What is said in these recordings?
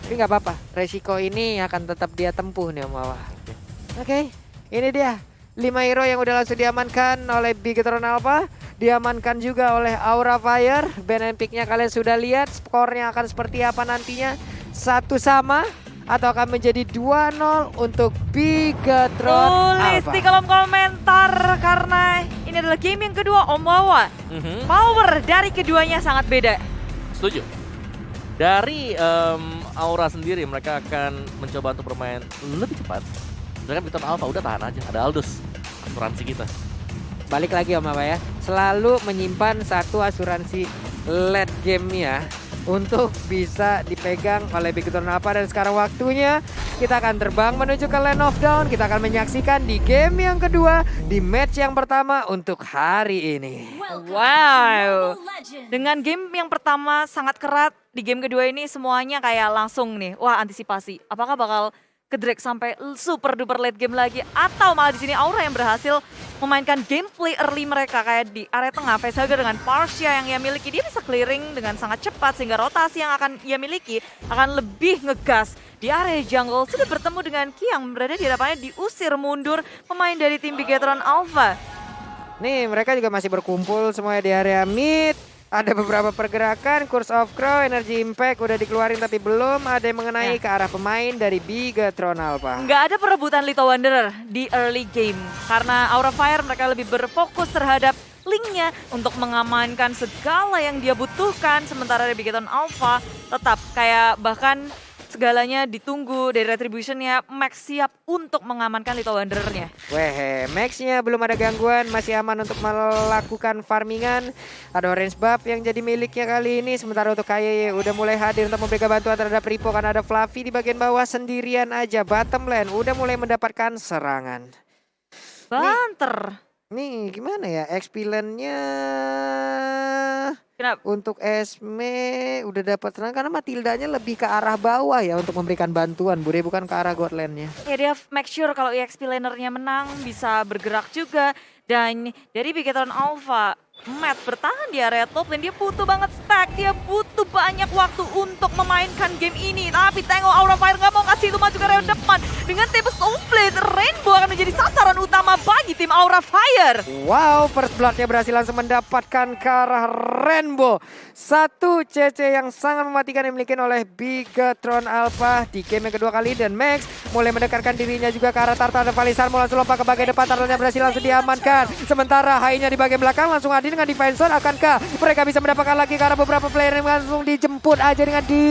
Tapi nggak apa-apa, resiko ini akan tetap dia tempuh nih Om Wawa. Oke, ini dia 5 hero yang udah langsung diamankan oleh Bigetron Alpha. Diamankan juga oleh Aura Fire. Ban and pick-nya kalian sudah lihat, skornya akan seperti apa nantinya. Satu sama atau akan menjadi 2-0 untuk Bigetron Tulis Alpha. di kolom komentar karena ini adalah game yang kedua Om Wawa. Power dari keduanya sangat beda. Setuju. Dari Aura sendiri mereka akan mencoba untuk bermain lebih cepat. Sedangkan Bigetron Alpha udah tahan aja, ada Aldous, asuransi kita. Balik lagi Om Wawa ya, selalu menyimpan satu asuransi late game-nya untuk bisa dipegang oleh Bigetron Alpha. Dan sekarang waktunya kita akan terbang menuju ke Land of Dawn. Kita akan menyaksikan di game yang kedua, di match yang pertama untuk hari ini. Wow. Dengan game yang pertama sangat kerat, di game kedua ini semuanya kayak langsung nih. Wah, antisipasi. Apakah bakal ke drag sampai super duper late game lagi atau malah di sini Aura yang berhasil memainkan gameplay early mereka kayak di area tengah. Facehugger dengan Parsia yang ia miliki, dia bisa clearing dengan sangat cepat sehingga rotasi yang akan ia miliki akan lebih ngegas. Di area jungle sudah bertemu dengan Ki yang berada di hadapannya, diusir mundur pemain dari tim Bigetron Alpha. Nih mereka juga masih berkumpul semuanya di area mid. Ada beberapa pergerakan, Curse of Crow, Energy Impact udah dikeluarin tapi belum ada yang mengenai ke arah pemain dari Bigetron Alpha. Nggak ada perebutan Little Wanderer di early game karena Aura Fire mereka lebih berfokus terhadap linknya untuk mengamankan segala yang dia butuhkan, sementara dari Bigetron Alpha tetap kayak bahkan segalanya ditunggu dari retributionnya. Max siap untuk mengamankan Little Wanderer-nya. Weh, Max-nya belum ada gangguan, masih aman untuk melakukan farmingan. Ada orange buff yang jadi miliknya kali ini. Sementara untuk KYY udah mulai hadir untuk memberikan bantuan terhadap Ripo karena ada Fluffy di bagian bawah sendirian aja. Bottom lane udah mulai mendapatkan serangan. Banter. Nih gimana ya, XP lane-nya Kenapa? untuk Esme udah dapat serangan karena Matildanya lebih ke arah bawah ya untuk memberikan bantuan, Bude, bukan ke arah god lane-nya. Ya dia make sure kalau EXP laner-nya menang bisa bergerak juga. Dan dari Bigetron Alpha, Matt bertahan di area top lane, dia butuh banget stack, dia butuh banyak waktu untuk memainkan game ini. Tapi tengok Aura Fire nggak mau kasih itu maju ke area depan. Dengan Tempest of Blade, Rainbow akan menjadi sasaran utama bagi tim Aura Fire. Wow, first blood-nya berhasil langsung mendapatkan ke arah Rainbow. Satu CC yang sangat mematikan yang dimiliki oleh Bigetron Alpha di game yang kedua kali. Dan Max mulai mendekatkan dirinya juga ke arah Tartar dan Valisar. Mau langsung lompat ke bagian depan, Tartarnya berhasil langsung diamankan. Sementara Hai-nya di bagian belakang langsung hadir dengan Defensor. Akankah mereka bisa mendapatkan lagi ke arah beberapa player yang langsung dijemput aja dengan di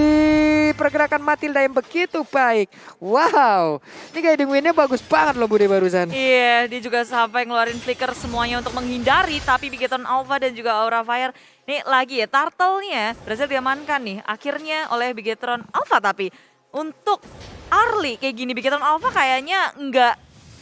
pergerakan Matilda yang begitu baik. Wow, ini guiding win-nya bagus banget loh Bude barusan. Iya, dia juga sampai ngeluarin flicker semuanya untuk menghindari. Tapi Bigetron Alpha dan juga Aura Fire, nih lagi ya, Turtle-nya berhasil diamankan nih akhirnya oleh Bigetron Alpha. Tapi untuk early kayak gini, Bigetron Alpha kayaknya nggak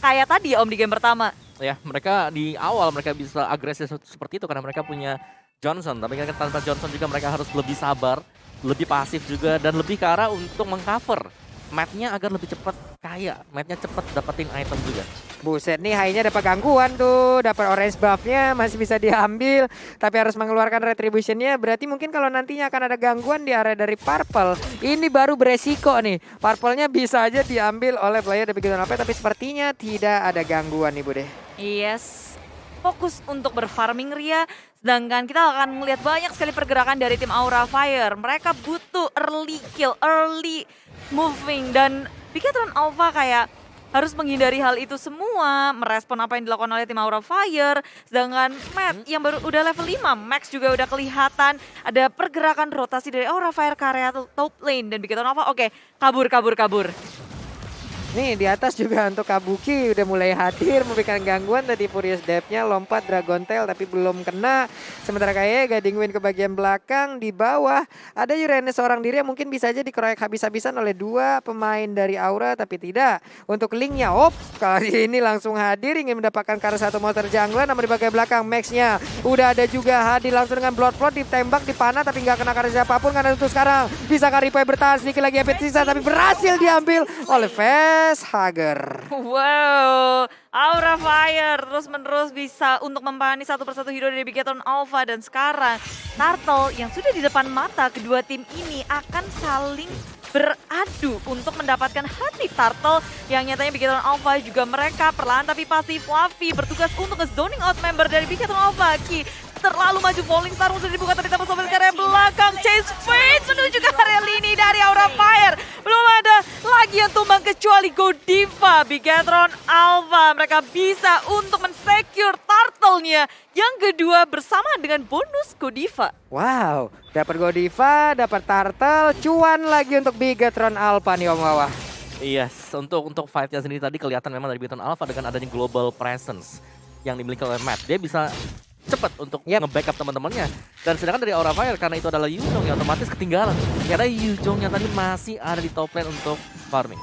kayak tadi ya Om di game pertama. Ya, mereka di awal mereka bisa agresif seperti itu karena mereka punya Johnson. Tapi kan tanpa Johnson juga mereka harus lebih sabar, lebih pasif juga, dan lebih ke arah untuk mengcover map-nya agar lebih cepat kaya. Map-nya cepat dapetin item juga. Buset nih, Hai-nya dapat gangguan tuh, dapat orange buff-nya masih bisa diambil, tapi harus mengeluarkan retribution-nya. Berarti mungkin kalau nantinya akan ada gangguan di area dari Purple, ini baru beresiko nih. Purple-nya bisa aja diambil oleh player dari Bigetron Alpha, tapi sepertinya tidak ada gangguan nih Bude. Yes, fokus untuk berfarming Ria. Sedangkan kita akan melihat banyak sekali pergerakan dari tim Aura Fire. Mereka butuh early kill, early moving. Dan Bigetron Alpha kayak harus menghindari hal itu semua. Merespon apa yang dilakukan oleh tim Aura Fire. Sedangkan Matt yang baru udah level 5. Max juga udah kelihatan. Ada pergerakan rotasi dari Aura Fire ke area top lane. Dan Bigetron Alpha oke, kabur. Nih di atas juga untuk Kabuki udah mulai hadir memberikan gangguan. Tadi Furious Depth-nya lompat Dragon Tail tapi belum kena. Sementara kayak guiding win ke bagian belakang. Di bawah ada Uranus seorang diri yang mungkin bisa aja dikeroyok habis-habisan oleh dua pemain dari Aura, tapi tidak. Untuk Link-nya, kali ini langsung hadir ingin mendapatkan karena satu monster jungler. Namun di bagian belakang Max-nya udah ada juga hadir langsung dengan Blood Flood, ditembak, dipanah tapi nggak kena karena siapapun. Karena untuk sekarang bisa Karipai bertahan sedikit lagi HP sisa tapi berhasil diambil oleh Facehugger. Wow, Aura Fire terus-menerus bisa untuk mempani satu persatu hero dari Bigetron Alpha. Dan sekarang Turtle yang sudah di depan mata kedua tim ini akan saling beradu untuk mendapatkan hati Turtle yang nyatanya Bigetron Alpha juga mereka perlahan tapi pasti Fluffy bertugas untuk nge-zoning out member dari Bigetron Alpha. Ki terlalu maju, Falling Star sudah dibuka tapi tempat sobat ke area belakang. Chase Fate menuju ke area lini dari Aura Fire. Belum ada lagi yang tumbang kecuali Godiva. Bigetron Alpha mereka bisa untuk men-secure Turtle-nya yang kedua bersama dengan bonus Godiva. Wow, dapat Godiva, dapat Turtle, cuan lagi untuk Bigetron Alpha nih Om Wawa. Yes, untuk fight-nya sendiri tadi kelihatan memang dari Bigetron Alpha dengan adanya global presence yang dimiliki oleh Matt. Dia bisa cepat untuk nge-backup teman-temannya. Dan sedangkan dari Aura Fire karena itu adalah Yuzhong yang otomatis ketinggalan. Karena Yuzhong yang tadi masih ada di top lane untuk farming.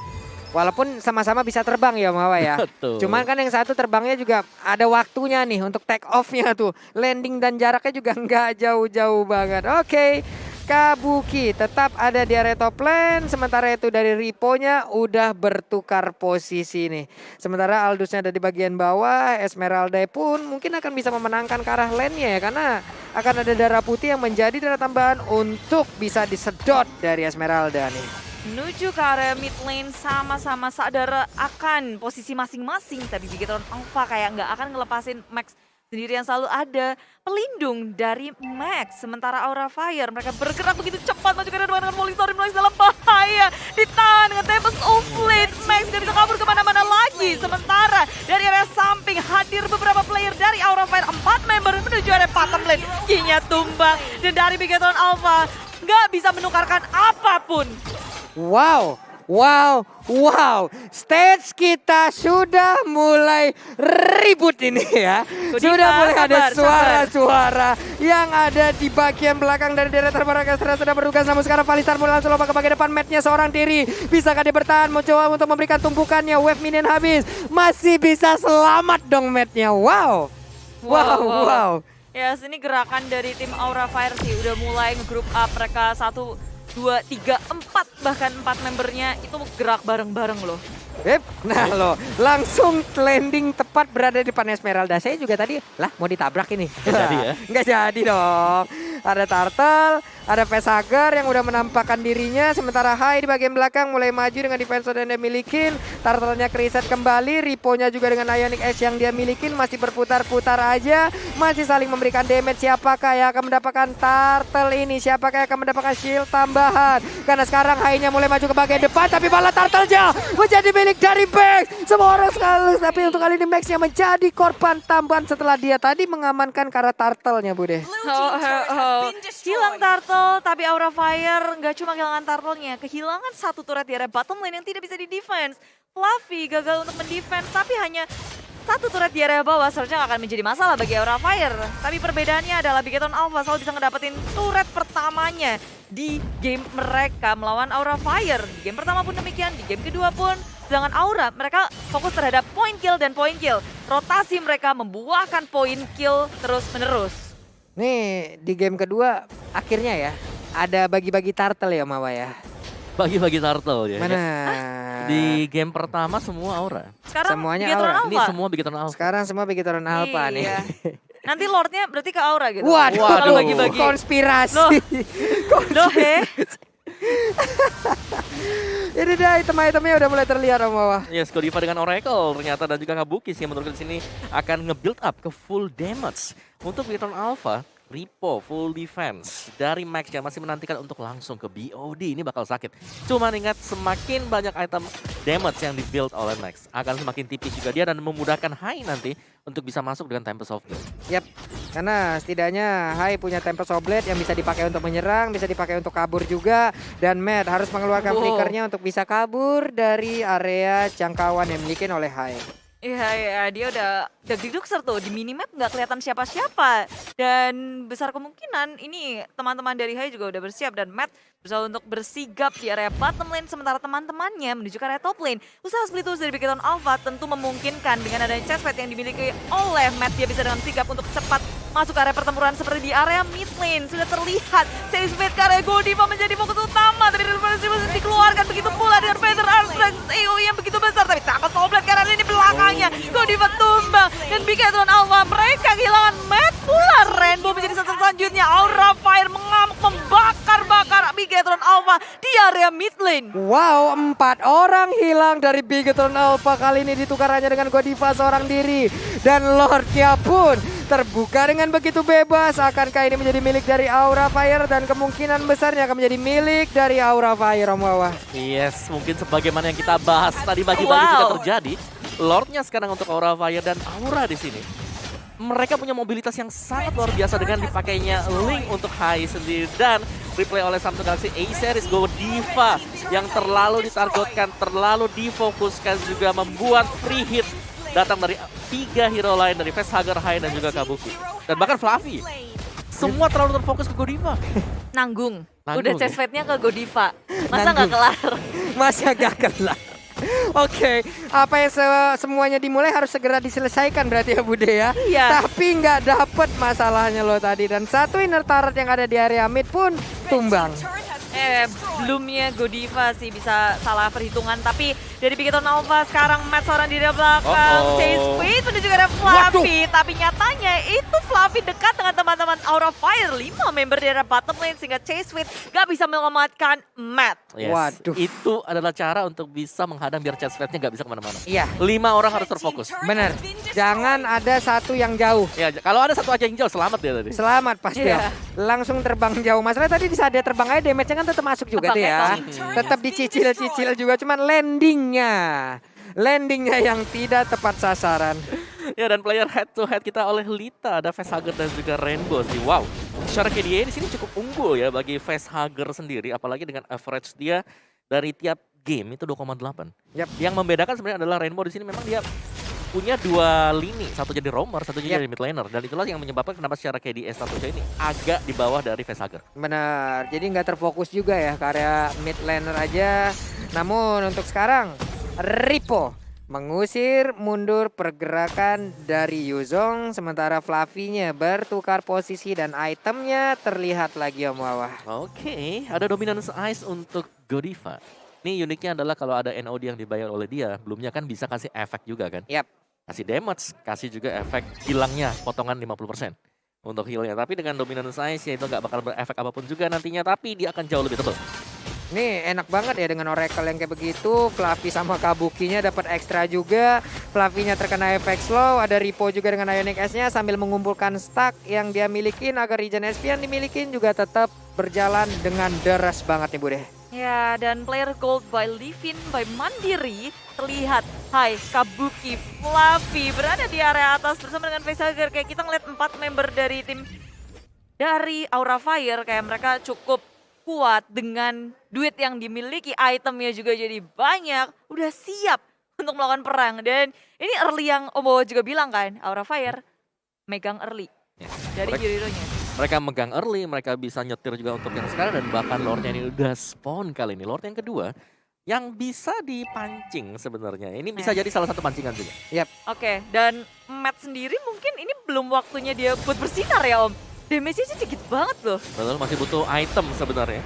Walaupun sama-sama bisa terbang ya Om Wawa ya. Betul. Cuman kan yang satu terbangnya juga ada waktunya nih untuk take off-nya tuh. Landing dan jaraknya juga nggak jauh-jauh banget. Oke. Kabuki tetap ada di area top lane, sementara itu dari Ripo-nya udah bertukar posisi nih. Sementara Aldous-nya ada di bagian bawah, Esmeralda pun mungkin akan bisa memenangkan ke arah lane-nya ya, karena akan ada darah putih yang menjadi darah tambahan untuk bisa disedot dari Esmeralda nih. Menuju ke area mid lane sama-sama sadar akan posisi masing-masing, tapi Bigetron Alpha kayak nggak akan ngelepasin Max sendiri yang selalu ada pelindung dari Max. Sementara Aura Fire mereka bergerak begitu cepat maju ke arah dengan Falling Star dalam bahaya. Ditahan dengan Tempest of Fate. Max tidak bisa kabur kemana-mana lagi. Sementara dari area samping hadir beberapa player dari Aura Fire. 4 member menuju area bottom lane. King-nya tumbang. Dan dari Bigetron Alpha nggak bisa menukarkan apapun. Wow, wow, wow. Stage kita sudah mulai ribut ini ya. Godiva, Sudah mulai ada sabar. suara-suara yang ada di bagian belakang dari daerah terbaru. Orkestra sudah bertugas, namun sekarang Falistar mulai langsung lompat ke bagian depan. Matnya seorang diri. Bisakah dia bertahan mencoba untuk memberikan tumpukannya? Wave minion habis. Masih bisa selamat dong matnya. Wow. Wow. Ya, sini gerakan dari tim Aura Fire sih udah mulai nge-group up. Mereka 1, 2, 3, 4 bahkan 4 membernya itu gerak bareng-bareng loh. Nah loh, langsung landing tepat berada di depan Esmeralda. Saya juga tadi, lah mau ditabrak ini. Nggak jadi ya? Nggak jadi dong. Ada Turtle, ada Facehugger yang udah menampakkan dirinya. Sementara Hai di bagian belakang mulai maju dengan defense yang dia milikin. Turtle-nya kereset kembali, Ripo-nya juga dengan Ionic Edge yang dia milikin. Masih berputar-putar aja, masih saling memberikan damage. Siapakah yang akan mendapatkan Turtle ini? Siapakah yang akan mendapatkan shield tambahan? Karena sekarang Hai-nya mulai maju ke bagian depan, tapi malah Turtle-nya menjadi milik dari Max. Semua orang sekali, tapi untuk kali ini Max-nya menjadi korban tambahan setelah dia tadi mengamankan karena Turtle-nya Bude. Hilang Turtle, tapi Aura Fire nggak cuma kehilangan Turtle-nya, kehilangan satu turret di area bottom lane yang tidak bisa di-defense. Fluffy gagal untuk mendefense, tapi hanya satu turret di area bawah seharusnya akan menjadi masalah bagi Aura Fire. Tapi perbedaannya adalah Bigetron Alpha selalu bisa ngedapetin turret pertamanya di game mereka melawan Aura Fire. Di game pertama pun demikian, di game kedua pun. Sedangkan Aura, mereka fokus terhadap point kill dan point kill. Rotasi mereka membuahkan point kill terus-menerus. Nih di game kedua akhirnya ya ada bagi-bagi Turtle ya Mawa ya. Bagi-bagi turtle ya. Mana? Di game pertama semua Aura. Sekarang Semuanya Bigetron Aura. Alpha. Ini semua Bigetron Alpha. Sekarang semua Bigetron Alpha nih. Iya. Nanti Lordnya berarti ke Aura gitu. Waduh, Kalau bagi-bagi. konspirasi. Loh. Loh Ini dia item-itemnya udah mulai terlihat Om Wawa. Yes, Godiva dengan Oracle ternyata dan juga Kabuki sih yang menurutku di sini akan nge-build up ke full damage. Untuk Bigetron Alpha, Ripo full defense dari Max yang masih menantikan untuk langsung ke BOD. Ini bakal sakit. Cuman ingat semakin banyak item damage yang di-build oleh Max akan semakin tipis juga dia dan memudahkan Hai nanti untuk bisa masuk dengan Tempest of Blade. Yap, karena setidaknya Hai punya Tempest of Blade yang bisa dipakai untuk menyerang, bisa dipakai untuk kabur juga. Dan Matt harus mengeluarkan flickernya untuk bisa kabur dari area jangkauan yang dimiliki oleh Hai. Iya, dia udah degdugser tuh, di minimap nggak kelihatan siapa-siapa. Dan besar kemungkinan ini teman-teman dari Hai juga udah bersiap dan Matt berusaha untuk bersigap di area bottom lane sementara teman-temannya menuju ke area top lane. Usaha split dari Bigetron Alpha tentu memungkinkan dengan adanya chestplate yang dimiliki oleh Matt, dia bisa dengan sigap untuk cepat masuk ke area pertempuran seperti di area mid lane. Sudah terlihat chestplate ke area Godiva menjadi fokus utama, tapi dikeluarkan begitu pula dengan Feather Armstrong AoE yang begitu besar, tapi takut Soblet karena ini belakangnya Godiva tumbang dan Bigetron Alpha mereka kehilangan Matt pula. Rainbow menjadi satu selanjutnya. Aura Fire mengamuk membakar-bakar Bigetron Alpha di area mid lane. Wow, 4 orang hilang dari Bigetron Alpha. Kali ini ditukar hanya dengan Godiva seorang diri. Dan Lordnya pun terbuka dengan begitu bebas. Akankah ini menjadi milik dari Aura Fire? Dan kemungkinan besarnya akan menjadi milik dari Aura Fire, Om Wawa. Yes, mungkin sebagaimana yang kita bahas tadi bagi-bagi juga terjadi. Lordnya sekarang untuk Aura Fire dan Aura di sini. Mereka punya mobilitas yang sangat luar biasa dengan dipakainya Link untuk Hai sendiri. Dan replay oleh Samsung Galaxy A-Series Godiva yang terlalu ditargetkan, terlalu difokuskan juga membuat free hit datang dari 3 hero lain dari Facehugger, Hai dan juga Kabuki. Dan bahkan Fluffy. Semua terlalu terfokus ke Godiva. Nanggung. Nanggung Udah ya? chest fate-nya ke Godiva. Masa Nanggung. nggak kelar? Masa gak kelar? Oke, apa yang semuanya dimulai harus segera diselesaikan berarti ya Bude ya. Iya. Tapi nggak dapet masalahnya lo tadi. Dan satu inner turret yang ada di area mid pun tumbang. Belumnya Godiva sih bisa salah perhitungan. Tapi dari Bigetron Alpha sekarang Matt seorang di belakang. Chase Fate udah juga ada Fluffy. Tapi nyatanya itu Fluffy dekat dengan teman-teman Aura Fire. 5 member di area bottom lane sehingga Chase Fate gak bisa menyelamatkan Matt. Yes. Waduh. Itu adalah cara untuk bisa menghadang biar chest fate-nya nggak bisa kemana-mana. Iya, 5 orang harus terfokus. bener. Jangan ada satu yang jauh. Ya, kalau ada satu aja yang jauh, selamat dia tadi. Selamat pasti Iya. ya. Langsung terbang jauh. Masalahnya tadi di saat dia terbang aja damage-nya kan tetap masuk juga tuh ya. Tetap dicicil-cicil juga. Cuman landingnya yang tidak tepat sasaran. Ya, dan player head to head kita oleh Lita, ada Facehugger dan juga Rainbow sih. Wow, secara KDA di sini cukup unggul ya bagi Facehugger sendiri, apalagi dengan average dia dari tiap game itu 2,8. Yap. Yang membedakan sebenarnya adalah Rainbow di sini memang dia punya 2 lini, satu jadi roamer, satu jadi mid laner, dan itulah yang menyebabkan kenapa secara KDA statusnya ini agak di bawah dari Facehugger. Benar, jadi nggak terfokus juga ya ke area mid laner aja. Namun untuk sekarang, Ripo mengusir mundur pergerakan dari Yuzong. Sementara Fluffy-nya bertukar posisi dan itemnya terlihat lagi Om Wawa. Oke, ada dominance ice untuk Godiva. Ini uniknya adalah kalau ada NOD yang dibayar oleh dia, belumnya kan bisa kasih efek juga kan? Yap. Kasih damage, kasih juga efek hilangnya potongan 50% untuk healnya. Tapi dengan dominance ice ya itu nggak bakal berefek apapun juga nantinya, tapi dia akan jauh lebih tebal. Nih enak banget ya dengan Oracle yang kayak begitu. Fluffy sama Kabukinya dapat ekstra juga. Fluffy-nya terkena efek slow. Ada Ripo juga dengan Ionic S-nya sambil mengumpulkan stack yang dia milikin agar regen SP yang dimilikin juga tetap berjalan dengan deras banget nih Bude. Ya, dan player gold by Livin by Mandiri terlihat. Hai, Kabuki, Fluffy berada di area atas bersama dengan Facehugger. Kayak kita ngeliat 4 member dari tim dari Aura Fire, kayak mereka cukup kuat dengan duit yang dimiliki, itemnya juga jadi banyak, udah siap untuk melakukan perang. Dan ini early yang Om Bowo juga bilang kan, Aura Fire megang early dari hero-nya. Mereka megang early, mereka bisa nyetir juga untuk yang sekarang, dan bahkan Lordnya ini udah spawn kali ini. Lord yang kedua yang bisa dipancing sebenarnya. Ini bisa jadi salah satu pancingan juga. Oke, dan Matt sendiri mungkin ini belum waktunya dia buat bersinar ya Om. Damage-nya sih dikit banget loh. Betul, masih butuh item sebenarnya.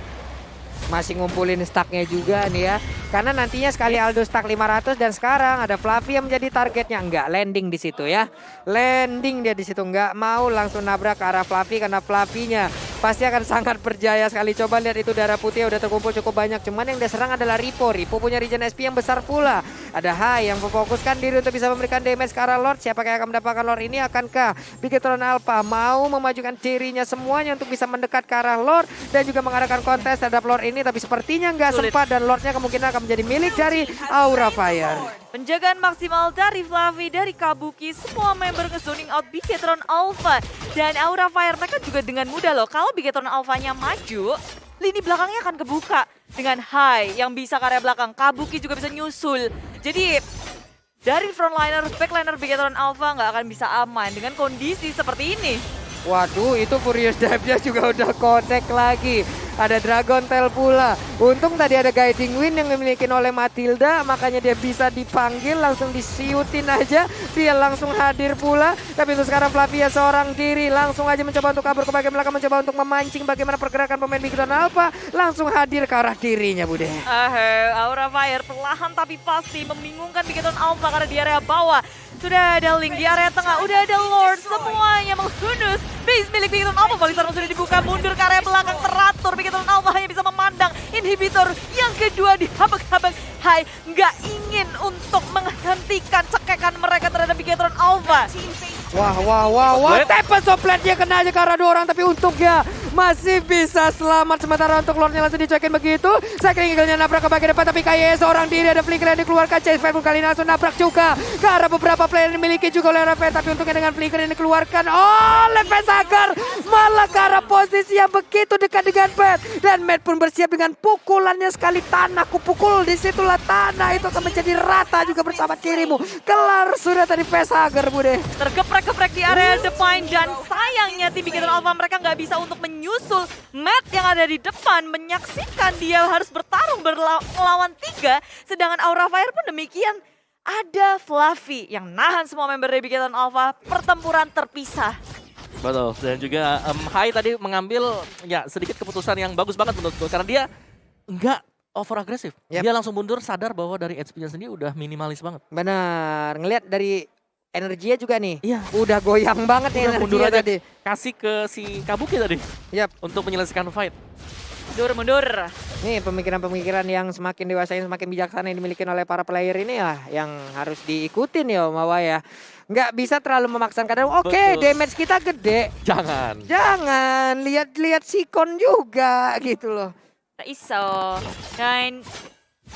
Masih ngumpulin stacknya juga nih ya. Karena nantinya sekali Aldo stack 500 dan sekarang ada Fluffy yang menjadi targetnya. Enggak, landing di situ ya. Landing dia di situ, enggak mau langsung nabrak ke arah Fluffy karena Fluffy-nya pasti akan sangat berjaya sekali. Coba lihat itu darah putih udah terkumpul cukup banyak. Cuman yang diserang adalah Ripo. Ripo punya regen SP yang besar pula. Ada Hai yang memfokuskan diri untuk bisa memberikan damage ke arah Lord. Siapa yang akan mendapatkan Lord ini? Akankah Bigetron Alpha mau memajukan dirinya semuanya untuk bisa mendekat ke arah Lord dan juga mengadakan kontes terhadap Lord ini? Tapi sepertinya nggak sempat dan Lordnya kemungkinan akan menjadi milik dari Aura Fire. Penjagaan maksimal dari Fluffy, dari Kabuki, semua member nge-zoning out Bigetron Alpha. Dan Aura Fire mereka juga dengan mudah loh, kalau Bigetron Alpha-nya maju, lini belakangnya akan kebuka dengan Hai yang bisa ke area belakang. Kabuki juga bisa nyusul. Jadi dari frontliner, backliner Bigetron Alpha nggak akan bisa aman dengan kondisi seperti ini. Waduh, itu Furious Dive-nya juga udah connect lagi. Ada Dragon Tail pula. Untung tadi ada Guiding Wind yang dimiliki oleh Matilda, makanya dia bisa dipanggil, langsung disiutin aja. Dia langsung hadir pula. Tapi untuk sekarang Flavia seorang diri langsung aja mencoba untuk kabur ke bagian belakang, mencoba untuk memancing bagaimana pergerakan pemain Bigetron Alpha. Langsung hadir ke arah dirinya, Bude. Aura Fire perlahan tapi pasti membingungkan Bigetron Alpha karena di area bawah sudah ada Link, di area tengah udah ada Lord, semuanya menghunus base milik Bigetron Alpha. Balik sudah dibuka mereka mundur ke area belakang teratur. Bigetron Alpha hanya bisa memandang inhibitor yang kedua dihabak-habak. Hai, nggak ingin untuk menghentikan cekekan mereka terhadap Bigetron Alpha. Wah. Tempest of Blade dia kena aja ke arah 2 orang. Tapi untungnya masih bisa selamat. Sementara untuk Lordnya langsung dicuekin begitu. Cycling Eagle-nya nabrak ke bagian depan. Tapi KYE seorang diri. Ada flicker yang dikeluarkan. Chase Fight pun kali ini langsung nabrak juga ke arah beberapa player yang dimiliki juga oleh Rafael. Tapi untungnya dengan flicker yang dikeluarkan oleh Facehager. Malah ke arah posisi yang begitu dekat dengan Matt. Dan Matt pun bersiap dengan pukulannya sekali tanah. Kupukul disitulah tanah. Itu akan menjadi rata juga bersama kirimu. Kelar sudah tadi Facehager Bude. Tergeprek-geprek di area Define dan sayangnya tim Bigetron Alpha mereka nggak bisa untuk menyusul Matt yang ada di depan, menyaksikan dia harus bertarung melawan 3, sedangkan Aura Fire pun demikian. Ada Fluffy yang nahan semua member dari Bigetron Alpha, pertempuran terpisah. Betul, dan juga Hai tadi mengambil ya sedikit keputusan yang bagus banget menurut gue, karena dia nggak over agresif. Dia langsung mundur, sadar bahwa dari HP-nya sendiri udah minimalis banget. Benar, ngelihat dari energinya juga nih. Iya. Udah goyang banget nih Mundur energinya aja, tadi. kasih ke si Kabuki tadi untuk menyelesaikan fight. Mundur. Nih pemikiran-pemikiran yang semakin dewasa, yang semakin bijaksana yang dimiliki oleh para player ini ya yang harus diikutin ya Mawa ya. Nggak bisa terlalu memaksakan kadang. Oke, damage kita gede. Jangan. Lihat Sikon juga gitu loh. Tak iso. Dan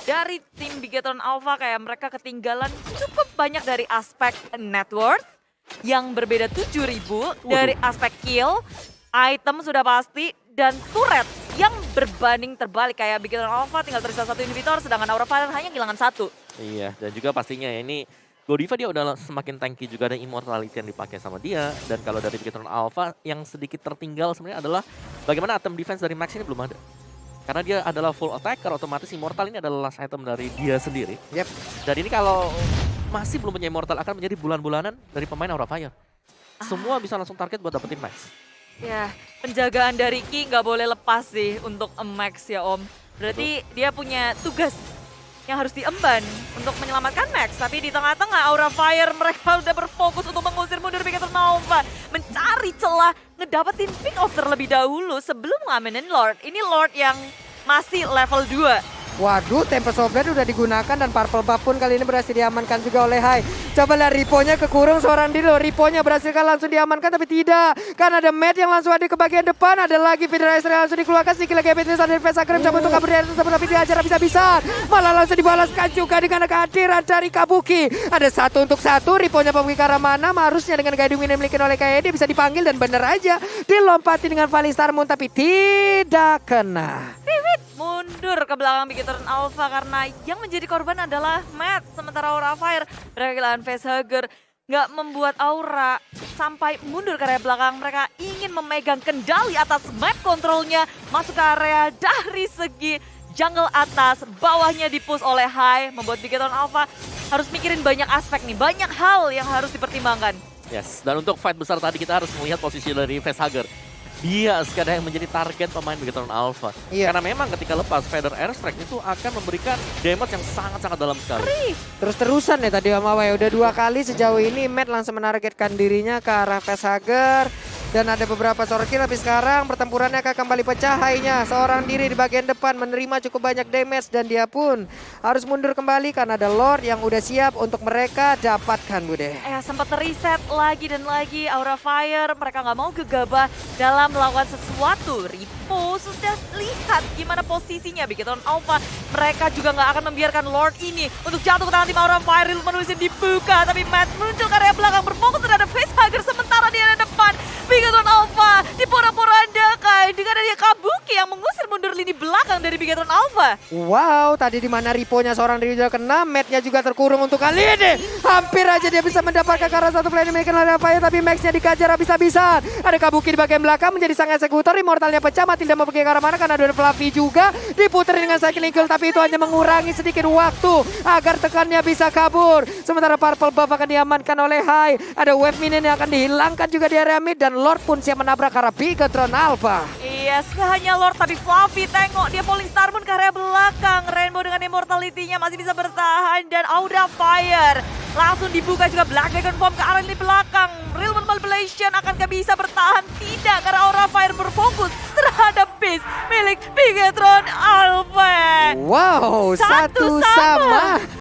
dari tim Bigetron Alpha kayak mereka ketinggalan cukup banyak dari aspek net worth yang berbeda 7.000, dari aspek kill, item sudah pasti, dan turret yang berbanding terbalik. Kayak Bigetron Alpha tinggal tersisa 1 inhibitor, sedangkan Aura Fire hanya kehilangan 1. Iya, dan juga pastinya ya ini Godiva dia udah semakin tanky, juga ada immortality yang dipakai sama dia. Dan kalau dari Bigetron Alpha yang sedikit tertinggal sebenarnya adalah bagaimana item defense dari Max ini belum ada. Karena dia adalah full attacker, otomatis immortal ini adalah last item dari dia sendiri. Dan ini kalau masih belum punya immortal akan menjadi bulan-bulanan dari pemain Aura Fire. Semua bisa langsung target buat dapetin Max. Ya, penjagaan dari Ki nggak boleh lepas sih untuk Max ya Om. Berarti dia punya tugas yang harus diemban untuk menyelamatkan Max. Tapi di tengah-tengah Aura Fire mereka udah berfokus untuk mengusir mundur Bigetron Alpha. Mencari celah, ngedapetin pick off terlebih dahulu sebelum ngamenin Lord. Ini Lord yang masih level 2. Waduh, Tempest of Blade udah digunakan dan Purple Buff pun kali ini berhasil diamankan juga oleh Hai. Coba lihat Riponya kekurung seorang diri loh. Riponya berhasil kan langsung diamankan tapi tidak. Karena ada Matt yang langsung ada ke bagian depan. Ada lagi Federator yang langsung dikeluarkan. Sedikit lagi Beatrice dari Facehager coba untuk kabur dari atas tapi diajar habis-habisan. Malah langsung dibalaskan juga dengan kehadiran dari Kabuki. Ada 1 untuk 1. Riponya Kabuki ke arah mana? Harusnya dengan guiding yang dimiliki oleh KYD bisa dipanggil dan bener aja. Dilompati dengan Falling Star Moon tapi tidak kena. Mundur ke belakang Bigetron Alpha karena yang menjadi korban adalah Matt. Sementara Aura Fire mereka kehilangan Facehager. Nggak membuat Aura sampai mundur ke area belakang. Mereka ingin memegang kendali atas map kontrolnya. Masuk ke area dari segi jungle atas. Bawahnya dipush oleh Hai. Membuat Bigetron Alpha harus mikirin banyak aspek nih. Banyak hal yang harus dipertimbangkan. Yes, dan untuk fight besar tadi kita harus melihat posisi dari Facehager. Dia sekarang yang menjadi target pemain Bigetron Alpha. Karena memang ketika lepas Feather Airstrike itu akan memberikan damage yang sangat-sangat dalam sekali. Terus-terusan ya tadi Mama ya. Udah 2 kali sejauh ini Matt langsung menargetkan dirinya ke arah Facehager. Dan ada beberapa short kill tapi sekarang pertempurannya akan kembali pecah. Hai-nya seorang diri di bagian depan menerima cukup banyak damage. Dan dia pun harus mundur kembali karena ada Lord yang udah siap untuk mereka dapatkan Bude. Sempat reset lagi dan lagi Aura Fire. Mereka nggak mau gegabah dalam melakukan sesuatu. Ripo sudah lihat gimana posisinya Bigetron Alpha. Mereka juga nggak akan membiarkan Lord ini untuk jatuh ke tangan tim Aura Fire. Menulisnya dibuka tapi Matt muncul ke area belakang berfokus terhadap Facehager. Sementara di area depan Bigetron Alpha dipora-porandakan dengan adanya Kabuki yang mengusir mundur lini belakang dari Bigetron Alpha. Wow, tadi di mana Riponya seorang diri juga kena, Matt-nya juga terkurung untuk kali ini. Hampir aja dia bisa mendapatkan karena 1 player dimiliki oleh Fire tapi Max-nya dikejar habis-habisan. Ada Kabuki di bagian belakang menjadi sang eksekutor, immortalnya pecah, Matilda mau pergi ke arah mana karena ada Fluffy juga. Diputer dengan Cycling Eagle tapi itu hanya mengurangi sedikit waktu agar tekannya bisa kabur. Sementara Purple Buff akan diamankan oleh Hai. Ada wave minion yang akan dihilangkan juga di area mid dan Lord pun siap menabrak arah Bigetron Alpha. Yes, hanya Lord tapi Fluffy tengok dia Falling Star Moon ke area belakang. Rainbow dengan immortality-nya masih bisa bertahan dan Aura Fire langsung dibuka juga Black Dragon Form ke arah lini belakang. Realman Malvelation akankah bisa bertahan? Tidak, karena Aura Fire berfokus terhadap base milik Bigetron Alpha. Wow, satu Satu-sama. sama